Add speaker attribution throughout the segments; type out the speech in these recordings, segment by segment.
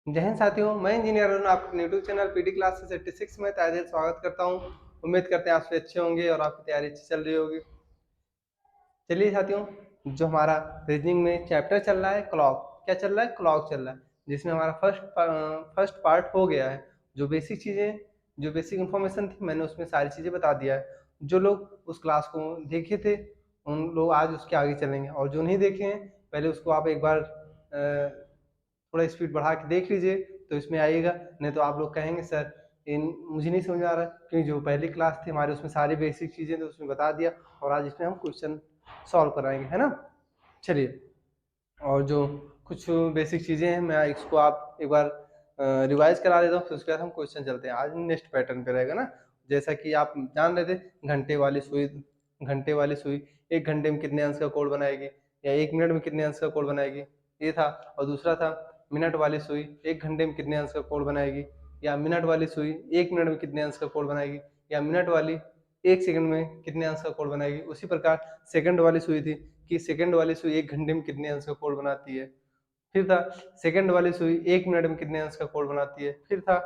Speaker 1: जय हिंद साथियों, मैं इंजीनियर हूँ। आपके यूट्यूब चैनल पीटी क्लासेस 86 में तहे दिल स्वागत करता हूँ। उम्मीद करते हैं आप सभी अच्छे होंगे और आपकी तैयारी अच्छी चल रही होगी। चलिए साथियों, जो हमारा रीजनिंग में चैप्टर चल रहा है क्लॉक, क्या चल रहा है? क्लॉक चल रहा है, जिसमें हमारा फर्स्ट पार्ट हो गया है। जो बेसिक चीज़ें, जो बेसिक इन्फॉर्मेशन थी, मैंने उसमें सारी चीज़ें बता दिया है। जो लोग उस क्लास को देखे थे उन लोग आज उसके आगे चलेंगे, और जो नहीं देखे हैं पहले उसको आप एक बार थोड़ा स्पीड बढ़ा के देख लीजिए तो इसमें आइएगा। नहीं तो आप लोग कहेंगे सर इन मुझे नहीं समझ आ रहा है, क्योंकि जो पहली क्लास थी हमारे उसमें सारी बेसिक चीज़ें तो उसमें बता दिया, और आज इसमें हम क्वेश्चन सॉल्व कराएंगे, है ना। चलिए, और जो कुछ बेसिक चीज़ें हैं मैं इसको आप एक बार रिवाइज करा देता हूँ, फिर उसके बाद हम क्वेश्चन चलते हैं। आज नेक्स्ट पैटर्न पे रहेगा ना। जैसा कि आप जान रहे थे, घंटे वाली सुई 1 घंटे में कितने अंश का कोड बनाएगी, या 1 मिनट में कितने अंश का कोड बनाएगी, ये था। और दूसरा था मिनट वाली सुई 1 घंटे में कितने अंश का कोड बनाएगी, या मिनट वाली सुई 1 मिनट में कितने अंश का कोड बनाएगी, या मिनट वाली 1 सेकंड में कितने अंश का कोड बनाएगी। उसी प्रकार सेकंड वाली सुई थी कि सेकंड वाली सुई 1 घंटे में कितने अंश का कोड बनाती है। फिर था सेकंड वाली सुई 1 मिनट में कितने अंश का कोड बनाती है। फिर था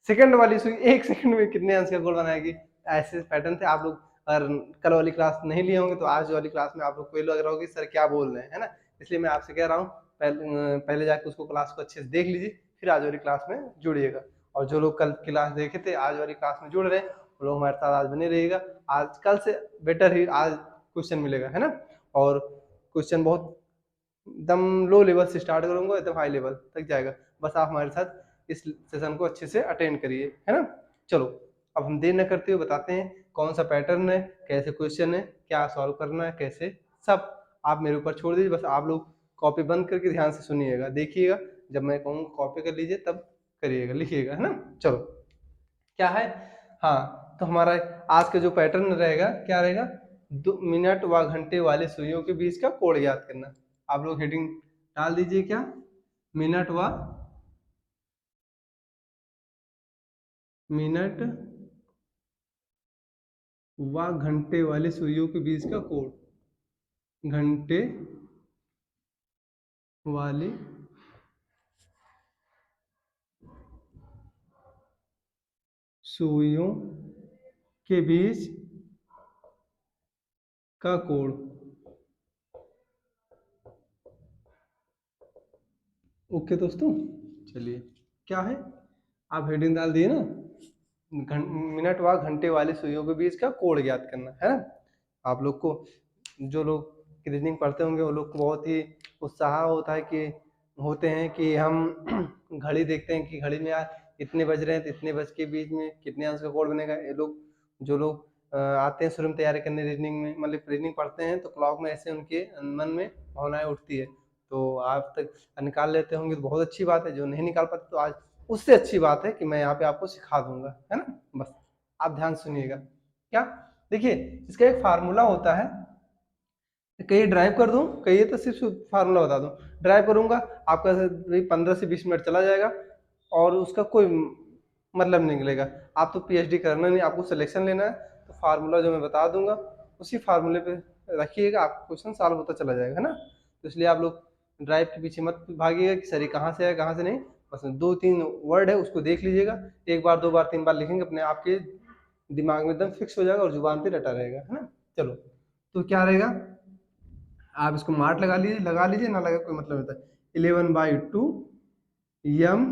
Speaker 1: सेकंड वाली सुई 1 सेकंड में कितने अंश का कोड बनाएगी। ऐसे पैटर्न थे। आप लोग अगर कल वाली क्लास नहीं लिए होंगे तो आज वाली क्लास में आप लोग को ये लग रहा होगा कि सर क्या बोल रहे हैं, है ना। इसलिए मैं आपसे कह रहा हूँ पहले जाके उसको क्लास को अच्छे से देख लीजिए, फिर आज वाली क्लास में जुड़िएगा। और जो लोग कल क्लास देखे थे आज वाली क्लास में जुड़ रहे हैं वो लोग हमारे साथ आज बने रहिएगा। आज कल से बेटर ही आज क्वेश्चन मिलेगा, है ना। और क्वेश्चन बहुत एकदम लो लेवल से स्टार्ट करूंगा, एकदम हाई लेवल तक जाएगा। बस आप हमारे साथ इस सेशन को अच्छे से अटेंड करिए, है ना। चलो, अब हम देर न करते हुए बताते हैं कौन सा पैटर्न है, कैसे क्वेश्चन है, क्या सॉल्व करना है, कैसे, सब आप मेरे ऊपर छोड़ दीजिए। बस आप लोग कॉपी बंद करके ध्यान से सुनिएगा, देखिएगा। जब मैं कहूँगा कॉपी कर लीजिए तब करिएगा, लिखिएगा, है ना। चलो, क्या है? हाँ, तो हमारा आज का जो पैटर्न रहेगा क्या रहेगा? 2 मिनट व घंटे वाले सुइयों के बीच का कोण याद करना। आप लोग हेडिंग डाल दीजिए, क्या? मिनट व घंटे वाले सुइयों के बीच का कोण। घंटे वाले सुइयों के बीच का कोण। ओके दोस्तों, चलिए, क्या है? आप हेडिंग डाल दिए ना, मिनट व घंटे वाले सुइयों के बीच का कोण ज्ञात करना, है ना। आप लोग को, जो लोग रीजनिंग पढ़ते होंगे वो लोग को बहुत ही उत्साह होता है कि होते हैं कि हम घड़ी देखते हैं कि घड़ी में यार इतने बज रहे हैं, तो इतने बज के बीच में कितने अंश का कोड बनेगा। ये लोग, जो लोग आते हैं शुरू में तैयारी करने रीजनिंग में, मतलब रीजनिंग पढ़ते हैं तो क्लॉक में ऐसे उनके मन में भावनाएं उठती है। तो आप तक निकाल लेते होंगे तो बहुत अच्छी बात है। जो नहीं निकाल पाते तो आज उससे अच्छी बात है कि मैं यहाँ पे आपको सिखा दूंगा, है ना। बस आप ध्यान सुनिएगा। क्या? देखिए, इसका एक फार्मूला होता है। कहीं ड्राइव कर दूं, कहिए तो सिर्फ फार्मूला बता दूं। ड्राइव करूंगा, आपका 15 से 20 मिनट चला जाएगा और उसका कोई मतलब नहीं निकलेगा। आप तो पीएचडी करना नहीं, आपको सिलेक्शन लेना है। तो फार्मूला जो मैं बता दूंगा उसी फार्मूले पे रखिएगा, आपका क्वेश्चन सॉल्व होता चला जाएगा, है ना। तो इसलिए आप लोग ड्राइव के पीछे मत भागिएगा कि सर ये कहाँ से है कहाँ से नहीं। बस 2-3 वर्ड है उसको देख लीजिएगा, एक बार 2 बार 3 बार लिखेंगे, अपने आपके दिमाग में एकदम फिक्स हो जाएगा और जुबान पे रटा रहेगा, है ना। चलो, तो क्या रहेगा? आप इसको मार्क लगा लीजिए, ना लगा कोई मतलब होता है। 11/2 यम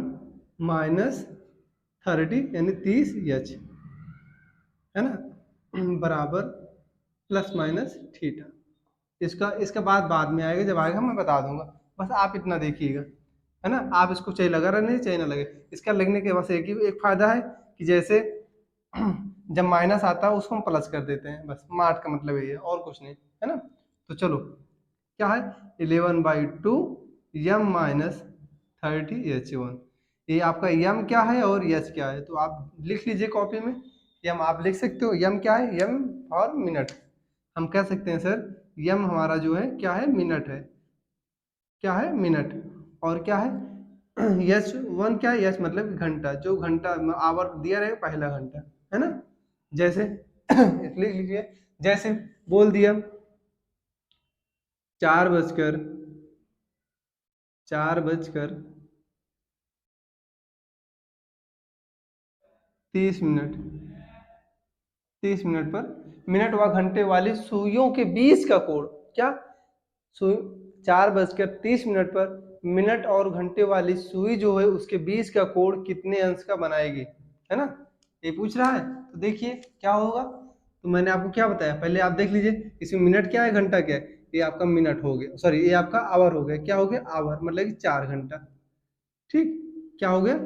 Speaker 1: माइनस 30 यानी 30 H, है ना, बराबर प्लस माइनस थीटा। इसका इसका बाद में आएगा, जब आएगा मैं बता दूंगा। बस आप इतना देखिएगा, है ना। आप इसको चाहे लगा रहने चाहे ना लगे, इसका लगने के बस एक फायदा है कि जैसे जब माइनस आता है उसको हम प्लस कर देते हैं, बस मार्ट का मतलब यही है और कुछ नहीं, है ना। तो चलो, क्या है? 11/2 यम माइनस 30 H1। ये आपका यम क्या है और यच क्या है, तो आप लिख लीजिए कॉपी में। यम आप लिख सकते हो, यम क्या है? यम और मिनट। हम कह सकते हैं सर यम हमारा जो है क्या है? मिनट है। क्या है? मिनट। और क्या है? यच वन क्या है? यच मतलब घंटा, जो घंटा आवर दिया रहेगा पहला घंटा, है ना। जैसे लिख लीजिए, जैसे बोल दिया 4 बजकर 30 मिनट, 30 मिनट पर मिनट व घंटे वाली सुइयों के बीच का कोण, क्या 4:30 पर मिनट और घंटे वाली सुई जो है उसके बीच का कोण कितने अंश का बनाएगी, है ना, ये पूछ रहा है। तो देखिए क्या होगा, तो मैंने आपको क्या बताया, पहले आप देख लीजिए इसमें मिनट क्या है घंटा क्या है, ये आपका मिनट हो गया, सॉरी ये आपका आवर हो गया, क्या हो गया आवर, मतलब कि 4 घंटा, ठीक, क्या हो गया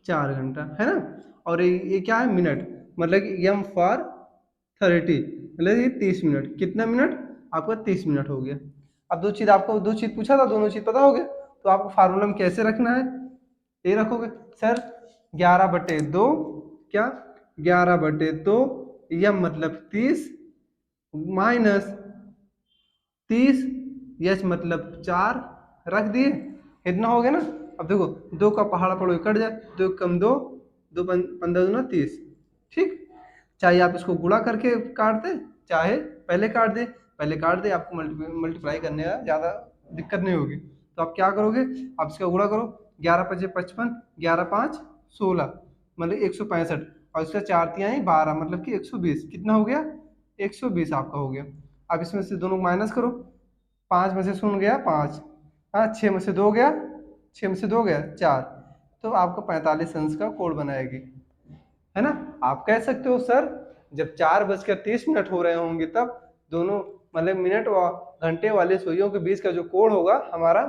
Speaker 1: 4 घंटा, है ना। और ये क्या है मिनट, मतलब कि एम फॉर 30, मतलब ये 30 मिनट, कितना मिनट आपका 30 मिनट हो गया। अब दो चीज पूछा था, दोनों चीज पता हो गया, तो आपको फार्मूला में कैसे रखना है, ये रखोगे सर 11/2, क्या 11/2 यम मतलब 30 माइनस 30 यच मतलब 4, रख दिए, इतना हो गया ना। अब देखो 2 का पहाड़ा पड़ो कट जाए, 2 कम 2, 2×15 = 30, ठीक, चाहे आप इसको गुणा करके काट दे, चाहे पहले काट दे, पहले काट दे, आपको मल्टीप्लाई करने का ज़्यादा दिक्कत नहीं होगी। तो आप क्या करोगे, आप इसका गुणा करो, 11×5 = 55, 11×5 = 16, मतलब 165, और इसका 4×3 = 12, मतलब कि 120, कितना हो गया 120 आपका हो गया। अब इसमें से दोनों माइनस करो, 5 में से शून्य गया 5, हाँ 6 में से 2 गया, 6 में से 2 गया 4, तो आपको 45 अंश का कोण बनाएगी, है ना। आप कह सकते हो सर जब 4:30 हो रहे होंगे तब दोनों मतलब मिनट व घंटे वाले सुइयों के बीच का जो कोण होगा हमारा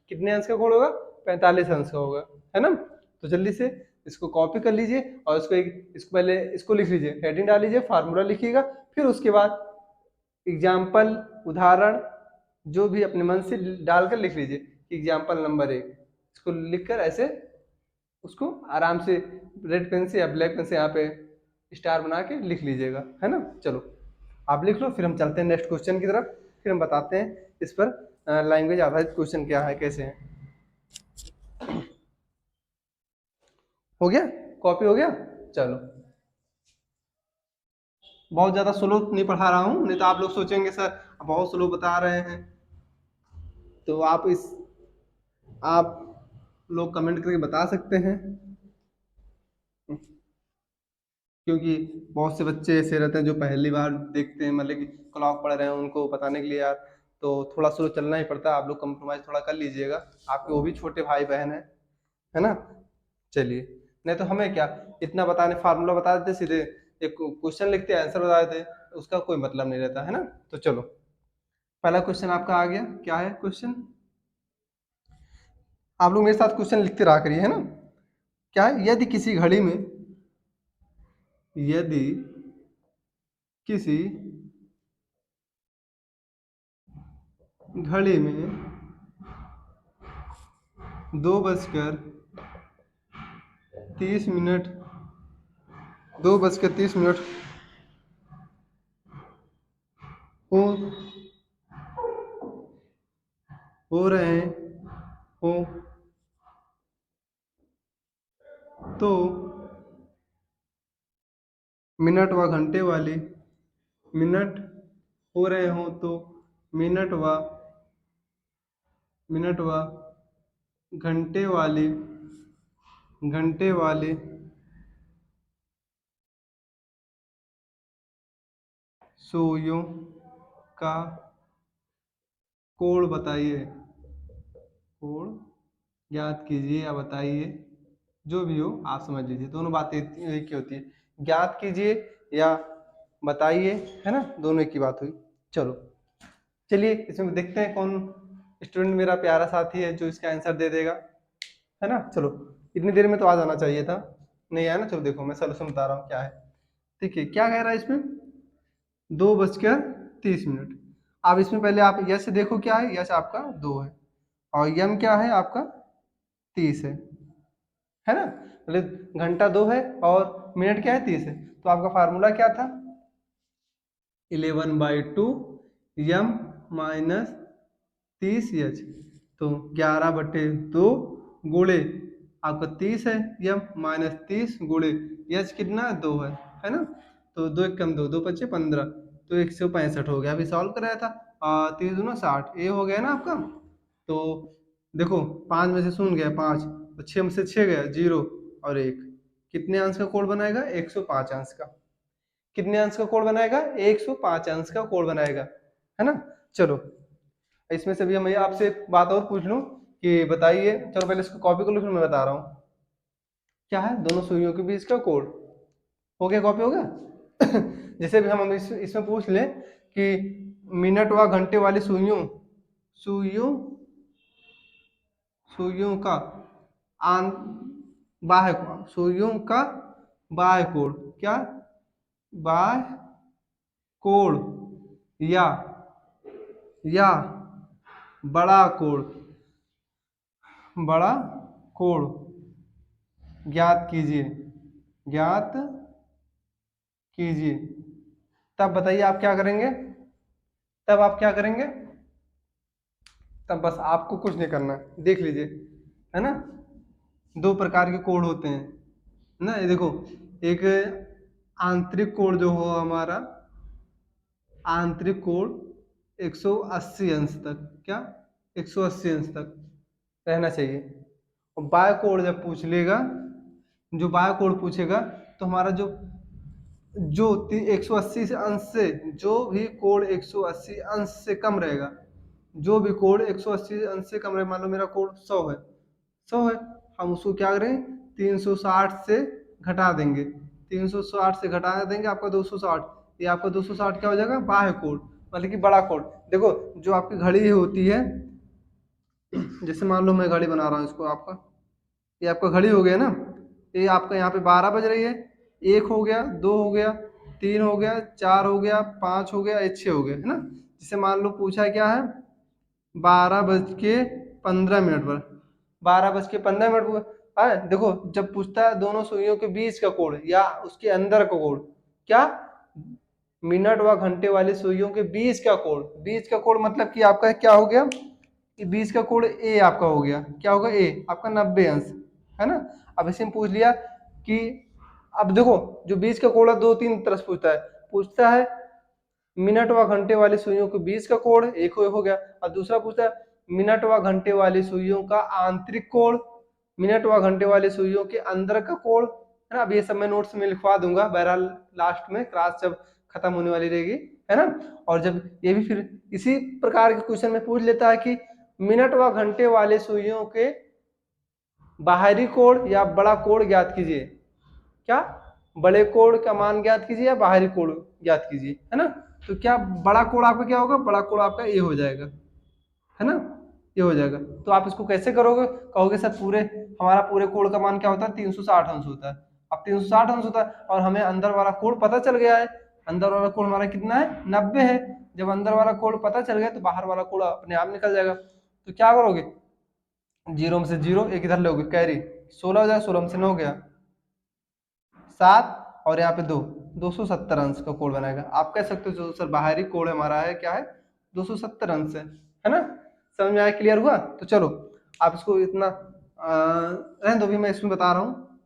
Speaker 1: कितने अंश का कोण होगा, 45 अंश का होगा, है ना। तो जल्दी से इसको कॉपी कर लीजिए और इसको पहले इसको लिख लीजिए, हेडिंग डाल लीजिए, फार्मूला लिखिएगा, फिर उसके बाद एग्जाम्पल उदाहरण जो भी अपने मन से डालकर लिख लीजिए कि एग्जाम्पल नंबर 1, इसको लिखकर ऐसे उसको आराम से रेड पेन से या ब्लैक पेन से यहाँ पे स्टार बना के लिख लीजिएगा, है ना। चलो आप लिख लो, फिर हम चलते हैं नेक्स्ट क्वेश्चन की तरफ, फिर हम बताते हैं इस पर लैंग्वेज आधारित क्वेश्चन क्या है, कैसे हैं। हो गया, कॉपी हो गया, चलो बहुत ज़्यादा स्लो नहीं पढ़ा रहा हूँ, नहीं तो आप लोग सोचेंगे सर बहुत स्लो बता रहे हैं, तो आप लोग कमेंट करके बता सकते हैं, क्योंकि बहुत से बच्चे ऐसे रहते हैं जो पहली बार देखते हैं, मतलब कि क्लॉक पढ़ रहे हैं, उनको बताने के लिए यार तो थोड़ा स्लो चलना ही पड़ता है, आप लोग कंप्रोमाइज़ थोड़ा कर लीजिएगा, आपके वो भी छोटे भाई बहन है ना। चलिए, नहीं तो हमें क्या इतना बताने, फार्मूला बता देते सीधे, एक क्वेश्चन लिखते आंसर बता देते, उसका कोई मतलब नहीं रहता, है ना। तो चलो पहला क्वेश्चन आपका आ गया, क्या है क्वेश्चन, आप लोग मेरे साथ क्वेश्चन लिखते रहा करिए, है ना। क्या है, यदि किसी घड़ी में, यदि किसी घड़ी में 2:30 2:30 हो हो रहे हो तो मिनट व घंटे वाली, मिनट हो रहे हो तो मिनट व घंटे वाली, घंटे वाले सुइयों का कोण बताइए, कोण ज्ञात कीजिए या बताइए, जो भी हो आप समझ लीजिए, दोनों बातें एक ही होती है, ज्ञात कीजिए या बताइए, है ना, दोनों एक ही बात हुई। चलो चलिए इसमें देखते हैं कौन स्टूडेंट मेरा प्यारा साथी है जो इसका आंसर दे देगा, है ना। चलो इतनी देर में तो आ जाना चाहिए था, नहीं आया ना, चलो देखो मैं सोल्यूशन बता रहा हूँ क्या है। देखिए क्या कह रहा है इसमें, 2:30, अब इसमें पहले आप यश देखो क्या है, यश आपका 2 है और यम क्या है आपका 30 है ना, मतलब घंटा 2 है और मिनट क्या है 30 है, तो आपका फार्मूला क्या था 11/2 यम माइनस 30 एच, तो 11/2 गुणे आपका 30 है यम माइनस 30 गुणे एच कितना 2 है ना, तो 2 एक कम 2, 2×5 = 15, तो 165 हो गया, अभी सॉल्व कराया था 30×2 = 60, ये हो गया ना आपका। तो देखो 5 में से शून्य गया 5, तो 6 में से 6 गया 0 और 1, कितने अंश का कोण बनाएगा? 105 अंश का। कितने अंश का कोण बनाएगा? 105 अंश का कोण बनाएगा, है ना। चलो इसमें से भी हम आपसे एक बात और पूछ लूं कि बताइए, चलो पहले इसको कॉपी कर लो फिर मैं बता रहा हूँ। क्या है? दोनों सुइयों के बीच का कोण। हो गया? कॉपी हो गया? जैसे भी हम इसमें पूछ लें कि मिनट व घंटे वाली सुइयों सुइयों सुइयों का आन बाह्य सुइयों का बाह्य कोण, क्या? बाह्य कोण या बड़ा कोण, बड़ा कोण ज्ञात कीजिए, ज्ञात कीजिए। तब बताइए आप क्या करेंगे? तब आप क्या करेंगे? तब बस आपको कुछ नहीं करना है, देख लीजिए, है ना। दो प्रकार के कोण होते हैं ना, ये देखो, एक आंतरिक कोण जो हो हमारा, आंतरिक कोण 180 अंश तक, क्या? 180 अंश तक रहना चाहिए। और बाह्य कोण जब पूछ लेगा, जो बाह्य कोण पूछेगा तो हमारा जो जो 180 से अंश से जो भी कोण 180 अंश से कम रहेगा, जो भी कोण 180 अंश से कम रहे, मान लो मेरा कोण 100 है, 100 है, हम उसको क्या करें? 360 से घटा देंगे, 360 से घटा देंगे आपका 260, ये आपका 260 क्या हो जाएगा? बाह्य कोण, मतलब कि बड़ा कोण। देखो जो आपकी घड़ी होती है, जैसे मान लो मैं घड़ी बना रहा हूँ इसको, आपका ये आपका घड़ी हो गया ना, ये आपका यहाँ पे 12 बज रही है, 1 हो गया, 2 हो गया, 3 हो गया, 4 हो गया, 5 हो गया, 6 हो गया, है ना। जिसे मान लो पूछा है क्या है? 12:15 पर, 12:15 पर है। देखो जब पूछता है दोनों सुइयों के बीच का कोण या उसके अंदर का कोण, क्या? मिनट व घंटे वाली सुइयों के बीच का कोण, बीच का कोण मतलब कि आपका क्या हो गया? कि बीच का कोण ए आपका हो गया, क्या होगा? ए आपका 90 अंश, है ना। अब इसे पूछ लिया कि अब देखो जो बीच का कोण है, दो तीन तरह से पूछता है मिनट व घंटे वाली सुइयों के बीच का कोण, एक हो गया, और दूसरा पूछता है मिनट व घंटे वाली सुइयों का आंतरिक कोण, मिनट व घंटे वाली सुइयों के अंदर का कोण, है ना। अब ये सब मैं नोट्स में लिखवा दूंगा, बहरहाल लास्ट में क्लास जब खत्म होने वाली रहेगी, है ना। और जब ये भी फिर इसी प्रकार के क्वेश्चन में पूछ लेता है कि मिनट व घंटे वाले सुइयों के बाहरी कोण या बड़ा कोण ज्ञात कीजिए, क्या? बड़े कोण का मान ज्ञात कीजिए या बाहरी कोण ज्ञात कीजिए, है ना। तो क्या बड़ा कोण आपका क्या होगा? बड़ा कोण आपका ये हो जाएगा, है ना, ये हो जाएगा। तो आप इसको कैसे करोगे? कहोगे सर पूरे हमारा पूरे कोण का मान क्या होता है? 360 अंश होता है। अब 360 अंश होता है और हमें अंदर वाला कोण पता चल गया है, अंदर वाला कोण हमारा कितना है? 90 है। जब अंदर वाला कोण पता चल गया तो बाहर वाला कोण अपने आप निकल जाएगा। तो क्या करोगे? 0 में से 0 एक इधर लोगे, कैरी 16 हो जाएगा, 16 में से 9 गया 7, और यहाँ पे 270 अंश का कोण बनाएगा। आप कह सकते हो जो सर बाहरी कोण हमारा है क्या है? 270 अंश है ना। समझ में आया? क्लियर हुआ? तो चलो आप इसको इतना रहने दो, भी मैं इसमें बता रहा हूँ,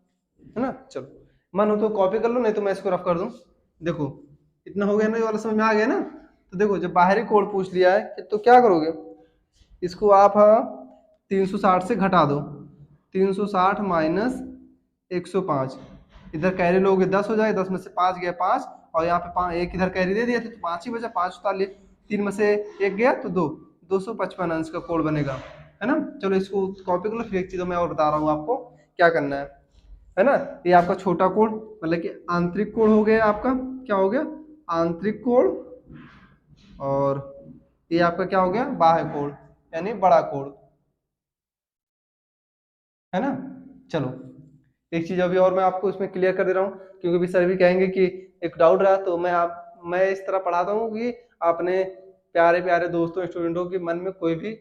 Speaker 1: है ना। चलो मन हो तो कॉपी कर लो, नहीं तो मैं इसको रफ कर दूं। देखो इतना हो गया ना, ये वाला समझ में आ गया ना। तो देखो जब बाहरी कोण पूछ लिया है तो क्या करोगे? इसको आप 360 से घटा दो, 360 माइनस 105, इधर कैरी लोगे 10 हो जाएगा, 10 में से 5 गया 5, और यहाँ पे 5 एक इधर कैरी दे दिया तो 5 ही बचा, 5 उतार लिए, 3 में से 1 गया तो 2, 255 अंश का कोण बनेगा, है ना। चलो इसको कॉपी कर लो। फिर एक चीज मैं और बता रहा हूँ आपको क्या करना है ना। ये आपका छोटा कोण मतलब कि आंतरिक कोण हो गया आपका, क्या हो गया? आंतरिक कोण, और ये आपका क्या हो गया? बाह्य कोण यानी बड़ा कोण, है ना। चलो एक चीज अभी और मैं आपको इसमें क्लियर कर दे रहा हूँ, क्योंकि भी सर भी कहेंगे कि एक डाउट रहा, तो मैं इस तरह पढ़ाता हूँ कि अपने प्यारे प्यारे दोस्तों स्टूडेंटों के मन में कोई भी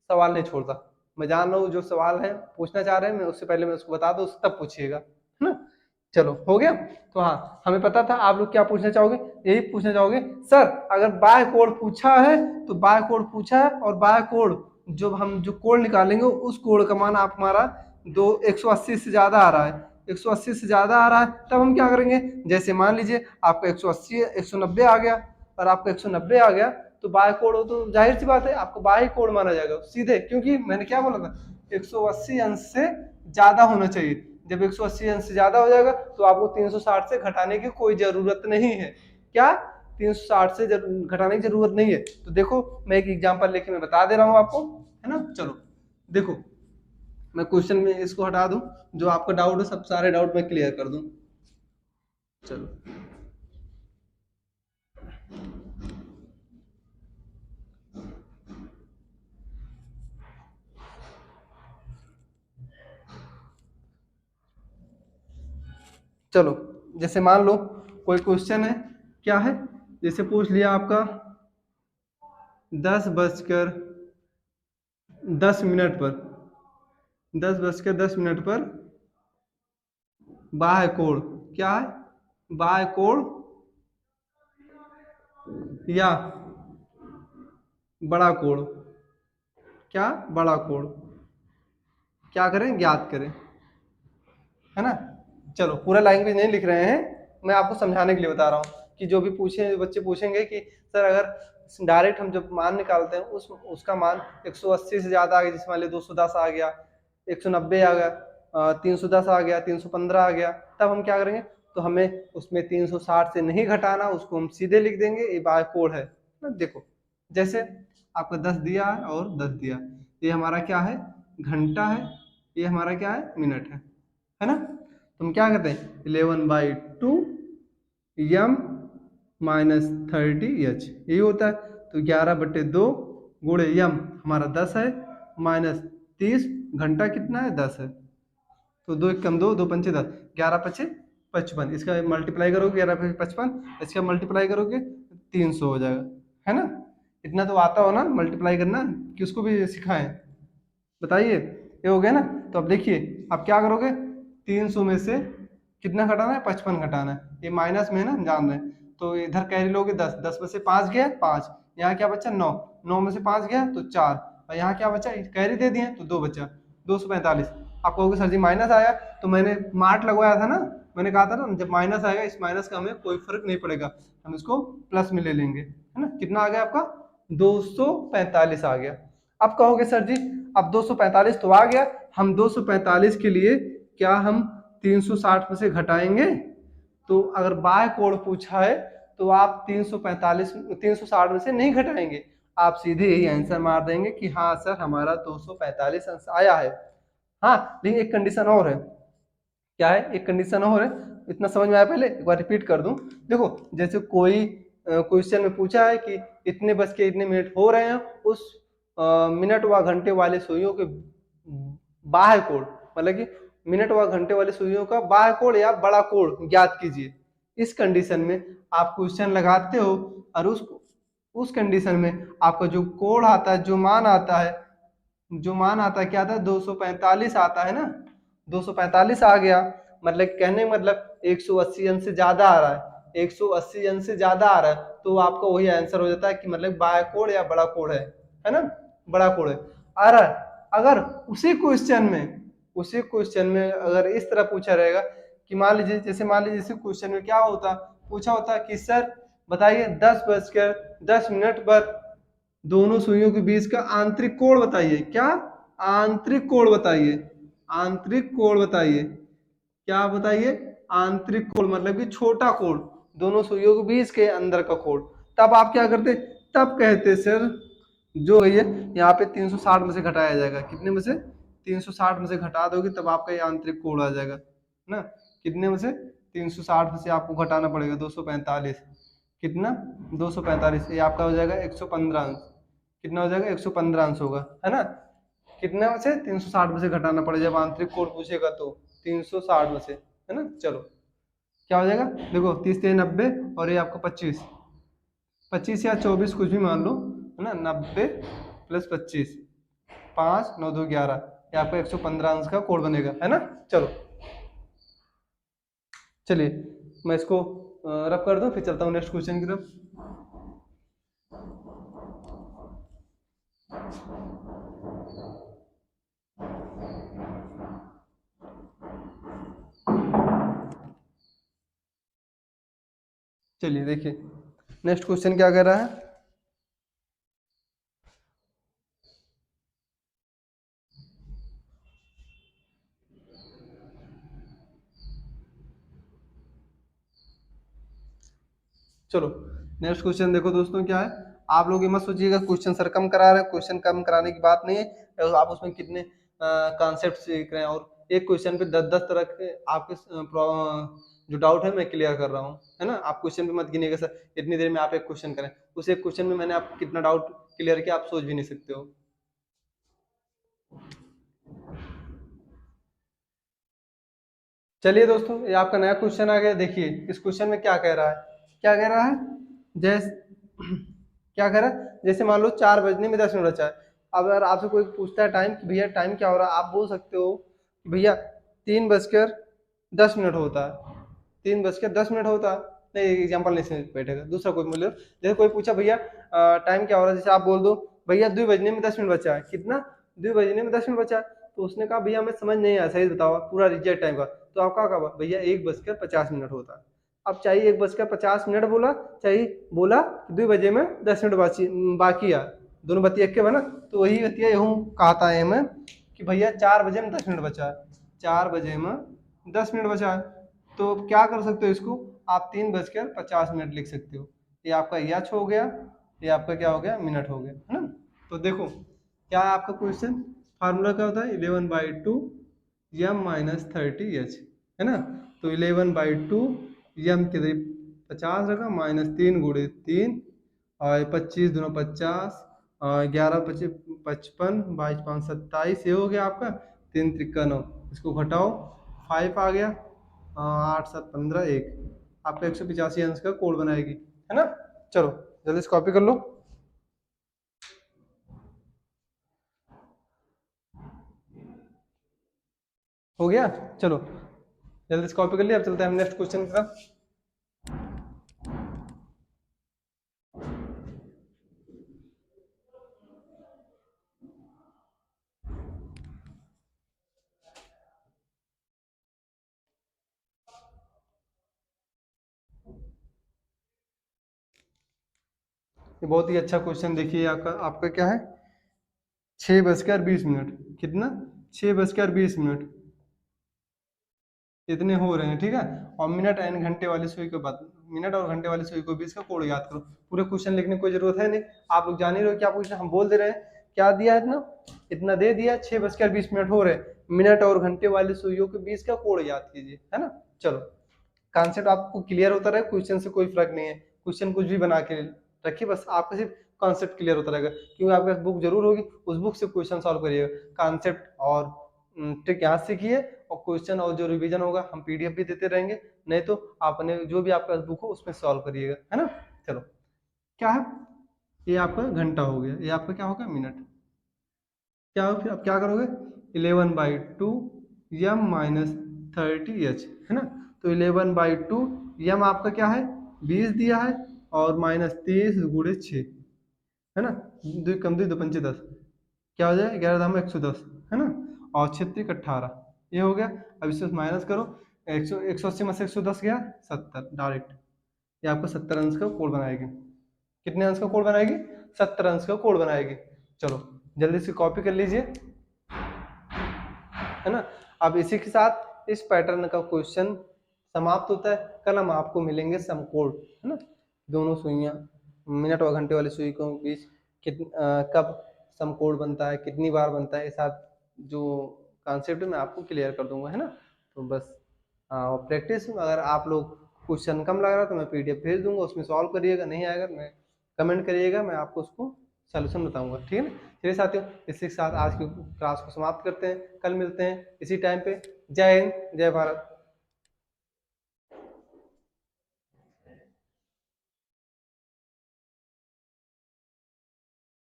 Speaker 1: सवाल नहीं छोड़ता। मैं जान रहा हूँ जो सवाल है पूछना चाह रहे हैं, मैं उससे पहले मैं उसको बता दूँ, उससे तब पूछिएगा, है ना। चलो हो गया। तो हाँ हमें पता था आप लोग क्या पूछना चाहोगे, यही पूछना चाहोगे सर अगर बाह्य कोण पूछा है तो बाह्य कोण पूछा है, और बाह्य कोण जो कोण निकालेंगे उस कोण का मान आप हमारा 180 से ज्यादा आ रहा है, 180 से ज्यादा आ रहा है, तब हम क्या करेंगे? जैसे मान लीजिए आपका 180 190 आ गया, और आपका 190 आ गया तो बाह्य कोण हो, तो जाहिर सी बात है आपको बाह्य कोण माना जाएगा सीधे, क्योंकि मैंने क्या बोला था? 180 अंश से ज्यादा होना चाहिए। जब 180 अंश से ज्यादा हो जाएगा तो आपको 360 से घटाने की कोई जरूरत नहीं है। क्या 360 से घटाने की जरूरत नहीं है। तो देखो मैं एक एग्जांपल लेके मैं बता दे रहा हूँ आपको, है ना। चलो देखो मैं क्वेश्चन में इसको हटा दूं, जो आपका डाउट है सब सारे डाउट मैं क्लियर कर दूं। चलो चलो जैसे मान लो कोई क्वेश्चन है, क्या है, जैसे पूछ लिया आपका 10:10 पर 10:10 बाह्य कोण, क्या है, बाह्य कोण या बड़ा कोण, क्या बड़ा कोण, क्या करें, ज्ञात करें, है ना। चलो पूरा लैंग्वेज नहीं लिख रहे हैं, मैं आपको समझाने के लिए बता रहा हूँ कि जो भी पूछे बच्चे पूछेंगे कि सर अगर डायरेक्ट हम जब मान निकालते हैं उसका मान 180 से ज्यादा आ गया, जिसमें मान लीजिए 210 आ गया, 190 आ गया, 310 आ गया, 315 आ गया, तब हम क्या करेंगे, तो हमें उसमें 360 से नहीं घटाना, उसको हम सीधे लिख देंगे ये बाय कोड है ना। देखो जैसे आपका 10 दिया है और 10 दिया, ये हमारा क्या है, घंटा है, ये हमारा क्या है, मिनट है ना। तो हम क्या करते हैं 11/2 यम -30 h यही होता है। तो 11/2 गुणे यम हमारा 10 है, -30, घंटा कितना है 10 है, तो 2 एकम 2, 2 पंचे 10, 11×5 = 55, इसका मल्टीप्लाई करोगे 11×55, इसका मल्टीप्लाई करोगे 300 हो जाएगा, है ना। इतना तो आता हो ना मल्टीप्लाई करना, कि उसको भी सिखाएं, बताइए। ये हो गया ना। तो अब देखिए आप क्या करोगे, 300 में से कितना घटाना है, 55 घटाना है, ये माइनस में है ना, जान रहे हैं। तो इधर कैरी लोगे 10, 10 में से 5 गया 5, यहाँ क्या बचा 9, 9 में से 5 गया तो 4, और यहाँ क्या बचा, कैरी दे दिए तो 2 बचा, 245। आप कहोगे सर जी माइनस आया, तो मैंने मार्ट लगवाया था ना, मैंने कहा था ना जब माइनस आएगा इस माइनस का हमें कोई फर्क नहीं पड़ेगा, हम इसको प्लस में ले लेंगे, है ना। कितना आ गया आपका 245 आ गया। अब कहोगे सर जी अब 245 तो आ गया, हम 245 के लिए क्या हम 360 में से घटाएंगे, तो अगर बाय कोड पूछा है तो आप 360 में से नहीं घटाएंगे, आप सीधे यही आंसर मार देंगे कि हाँ सर हमारा 245 आंसर आया है। हाँ लेकिन एक कंडीशन और है, क्या है, एक कंडीशन और है, इतना समझ में आया, पहले एक बार रिपीट कर दूं। देखो जैसे कोई क्वेश्चन में पूछा है कि इतने बज के इतने मिनट हो रहे हैं, उस मिनट व घंटे वाले सुइयों के बाह्य कोण, मतलब कि मिनट व घंटे वाले सुइयों का बाह्य कोण या बड़ा कोण ज्ञात कीजिए। इस कंडीशन में आप क्वेश्चन लगाते हो, और उस कंडीशन में आपका जो कोण आता है, जो मान आता है, जो मान आता है क्या आता है, 245 आता है ना, 245 आ गया, मतलब कहने मतलब 180 अंश से ज्यादा आ रहा है, 180 अंश से ज्यादा आ रहा है, तो आपका वही आंसर हो जाता है कि मतलब बाह्य कोण या बड़ा कोण है ना, बड़ा कोण है। आ रहा है। अगर उसी क्वेश्चन में अगर इस तरह पूछा रहेगा कि मान लीजिए, जैसे मान लीजिए इसी क्वेश्चन में क्या होता, पूछा होता कि सर बताइए 10:10 पर दोनों सुइयों के बीच का आंतरिक कोण बताइए, क्या आंतरिक कोण बताइए, आंतरिक कोण बताइए, क्या बताइए, आंतरिक कोण मतलब कि छोटा कोण, दोनों सुइयों के बीच के अंदर का कोण। तब आप क्या करते, तब कहते सर जो है यहाँ पे 360 में से घटाया जाएगा, कितने में से 360 में से घटा दोगे तब आपका ये आंतरिक कोण आ जाएगा ना। कितने में से 360 में से आपको घटाना पड़ेगा 245, कितना 245, ये आपका हो जाएगा 115 अंश, कितना हो जाएगा 115 अंश होगा, है ना। कितने में से 360 में से घटाना पड़ेगा, जब आंतरिक कोण पूछेगा तो 360 में से, है ना। चलो क्या हो जाएगा, देखो 30×3 = 90, और ये आपका 25, 25 या 24 कुछ भी मान लो, है ना, 90 + 25, 5 9 2 11, ये आपका 115 अंश का कोण बनेगा, है ना। चलो चलिए मैं इसको रब कर दूं, फिर चलता हूँ नेक्स्ट क्वेश्चन की तरफ। चलिए देखिए नेक्स्ट क्वेश्चन क्या कह रहा है, चलो नेक्स्ट क्वेश्चन देखो दोस्तों क्या है। आप लोग ये मत सोचिएगा क्वेश्चन सर कम करा रहे हैं, क्वेश्चन कम कराने की बात नहीं है। और आप उसमें कितने कॉन्सेप्ट सीख रहे हैं, और एक क्वेश्चन पे 10-10 तरह के आपके जो डाउट है मैं क्लियर कर रहा हूँ, है ना। आप क्वेश्चन पे मत गिनिएगा सर इतनी देर में आप एक क्वेश्चन करें, उस एक क्वेश्चन में मैंने आपको कितना डाउट क्लियर किया आप सोच भी नहीं सकते हो। चलिए दोस्तों ये आपका नया क्वेश्चन आ गया। देखिए इस क्वेश्चन में क्या कह रहा है, क्या कह रहा है, जैसे क्या कह रहा है, जैसे मान लो 4 बजने में 10 मिनट बचा है। अब अगर आपसे कोई पूछता है टाइम कि भैया टाइम क्या हो रहा है, आप बोल सकते हो कि भैया 3:10 होता है, 3:10 होता है। नहीं एग्जाम्पल नहीं समझ बैठेगा, दूसरा कोई बोले जैसे कोई पूछा भैया टाइम क्या हो रहा है, जैसे आप बोल दो भैया 2:10 बचा है, कितना 2:10 बचा है। तो उसने कहा भैया हमें समझ नहीं आया, सही बताओ पूरा रिजेक्ट टाइम का। तो आप क्या कहा भैया 1:50 होता है। अब चाहिए 1:50 बोला, चाहिए बोला 2:10 बाकी बाकी है, दोनों बतिया के बना। तो वही बतिया यूँ कहता है मैं कि भैया 4:10 बचा है, 4:10 बचा है। तो क्या कर सकते हो इसको, आप 3:50 लिख सकते हो। ये आपका एच हो गया, ये आपका क्या हो गया मिनट हो गया, है ना। तो देखो क्या है आपका क्वेश्चन, फार्मूला क्या होता है 11/2 m-30h, है ना। तो 11/2 m के 50 रखा माइनस 3 × 3 और 25×2 = 50 और 11×5 = 55, 22×5 = 27, ये हो गया आपका 3×3 = 9। इसको घटाओ 5 आ गया, 8×7 = 15, 1 आपका 185 अंश का कोड बनाएगी, है ना। चलो जल्दी से कॉपी कर लो। हो गया, चलो जल्दी से कॉपी कर लिया। अब चलते हैं हम नेक्स्ट क्वेश्चन की तरफ। ये बहुत ही अच्छा क्वेश्चन, देखिए आपका आपका क्या है 6:20, कितना 6:20 इतने हो रहे हैं, ठीक है। और मिनट एंड घंटे वाली सुई के बाद, मिनट और घंटे वाली सुई को भी इसका कोड याद करो। पूरे क्वेश्चन लिखने की कोई जरूरत है नहीं, आप लोग जान ही रहे हो क्या क्वेश्चन हम बोल दे रहे हैं। क्या दिया है, इतना इतना दे दिया 6:20 हो रहे हैं, मिनट और घंटे वाली सुइयों के बीच का कोड याद कीजिए, है ना। चलो कॉन्सेप्ट आपको क्लियर होता रहे, क्वेश्चन से कोई फर्क नहीं है, क्वेश्चन कुछ भी बना के रखिए, बस आपका सिर्फ कॉन्सेप्ट क्लियर होता रहेगा। क्योंकि आपके पास बुक जरूर होगी, उस बुक से क्वेश्चन सॉल्व करिएगा, कॉन्सेप्ट और ट्रिक यहाँ सीखिए। और क्वेश्चन और जो रिवीजन होगा हम पीडीएफ भी देते रहेंगे, नहीं तो आपने जो भी आपके पास बुक हो उसमें सॉल्व करिएगा, है ना। चलो क्या है, ये आपका घंटा हो गया, ये आपका क्या होगा मिनट। क्या हो फिर आप क्या करोगे 11/2 m-30h, है ना। तो 11/2 m आपका क्या है 20 दिया है, और -30 × 6, है ना। दो कम दो 2×5 = 10, क्या हो जाए 11 दाम 110, है ना। और 36 18 ये हो गया। अब इससे माइनस करो, 180 में से 110 गया 70 डायरेक्ट, ये आपका 70 अंश का कोड बनाएगी। कितने अंश का कोड बनाएगी 70 अंश का कोड बनाएगी। चलो जल्दी से कॉपी कर लीजिए, है ना। अब इसी के साथ इस पैटर्न का क्वेश्चन समाप्त होता है। कल हम आपको मिलेंगे सम कोड, है ना। दोनों सुइयां मिनट और घंटे वाली सुई के बीच कब सम कोड बनता है, कितनी बार बनता है, ये साथ जो कॉन्सेप्ट है मैं आपको क्लियर कर दूंगा, है ना। तो बस प्रैक्टिस, अगर आप लोग क्वेश्चन कम लग रहा है तो मैं पीडीएफ भेज दूंगा, उसमें सॉल्व करिएगा, नहीं आएगा मैं कमेंट करिएगा, मैं आपको उसको सॉल्यूशन बताऊंगा, ठीक है ना। चलिए साथियों इसी के साथ आज की क्लास को समाप्त करते हैं, कल मिलते हैं इसी टाइम पे। जय हिंद जय भारत।